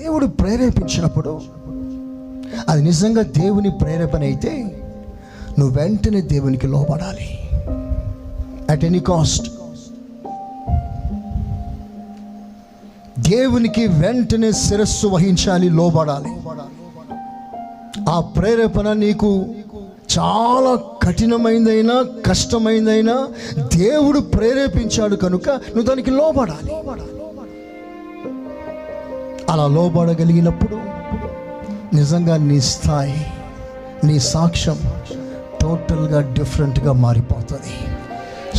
దేవుడు ప్రేరేపించినప్పుడు అది నిజంగా దేవుని ప్రేరేపణ అయితే నువ్వు వెంటనే దేవునికి లోబడాలి. అట్ ఎనీ కాస్ట్ దేవునికి వెంటనే శిరస్సు వహించాలి, లోబడాలి. ఆ ప్రేరేపణ నీకు చాలా కఠినమైందైనా కష్టమైందైనా దేవుడు ప్రేరేపించాడు కనుక నువ్వు దానికి లోబడాలి. అలా లోబడగలిగినప్పుడు నిజంగా నీ స్థాయి, నీ సాక్ష్యం టోటల్గా డిఫరెంట్గా మారిపోతుంది.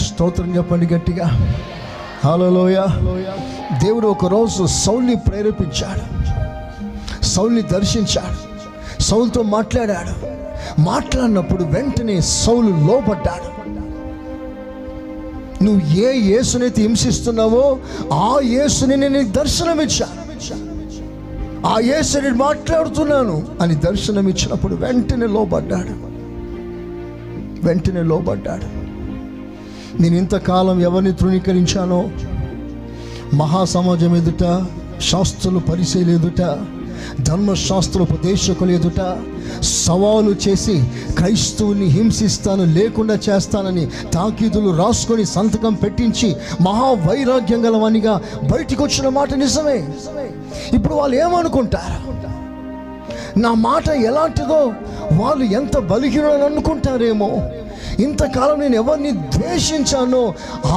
స్తోత్రం చెప్పండి గట్టిగా, హల్లెలూయా. దేవుడు ఒకరోజు సౌల్ని ప్రేరేపించాడు, సౌల్ని దర్శించాడు, సౌలుతో మాట్లాడాడు. మాట్లాడినప్పుడు వెంటనే సౌలు లోబడ్డాడు. నువ్వు ఏ యేసునైతే హింసిస్తున్నావో ఆ యేసుని నేను దర్శనమిచ్చాను, ఆ యేసుని మాట్లాడుతున్నాను అని దర్శనమిచ్చినప్పుడు వెంటనే లోబడ్డాడు. నేను ఇంతకాలం ఎవరిని తృణీకరించానో, మహాసమాజం ఎదుట, శాస్త్రులు పరిశీలి ఎదుట, ధర్మశాస్త్ర ఉపదేశకులు ఎదుట సవాలు చేసి క్రైస్తవుని హింసిస్తాను, లేకుండా చేస్తానని తాకీదులు రాసుకొని సంతకం పెట్టించి మహావైరాగ్యం గలవానిగా బయటికి వచ్చిన మాట నిజమే. ఇప్పుడు వాళ్ళు ఏమనుకుంటారు, నా మాట ఎలాంటిదో, వాళ్ళు ఎంత బలహీనులని అనుకుంటారేమో. ఇంతకాలం నేను ఎవరిని ద్వేషించానో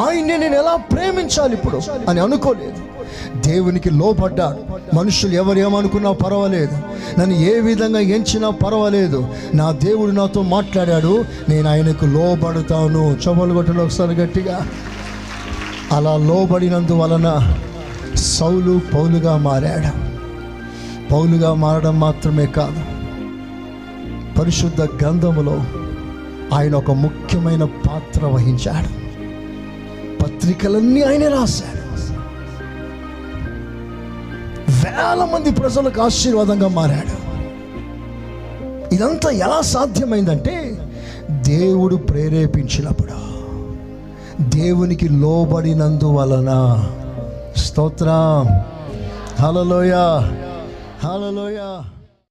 ఆయన్ని నేను ఎలా ప్రేమించాలి ఇప్పుడు అని అనుకోలేదు. దేవునికి లోబడ్డాడు. మనుషులు ఎవరు ఏమనుకున్నా పర్వాలేదు, నన్ను ఏ విధంగా ఎంచినా పర్వాలేదు, నా దేవుడు నాతో మాట్లాడాడు, నేను ఆయనకు లోబడతాను. చొప్పలు కొట్టండి ఒకసారి గట్టిగా. అలా లోబడినందువలన సౌలు పౌలుగా మారాడు. పౌలుగా మారడం మాత్రమే కాదు, పరిశుద్ధ గ్రంథములో ఆయన ఒక ముఖ్యమైన పాత్ర వహించాడు. పత్రికలన్నీ ఆయన రాశాడు. వేల మంది ప్రజలకు ఆశీర్వాదంగా మారాడు. ఇదంతా ఎలా సాధ్యమైందంటే దేవుడు ప్రేరేపించినప్పుడు, దేవునికి లోబడినందువలన. స్తోత్రం, హల్లెలూయా, హల్లెలూయా.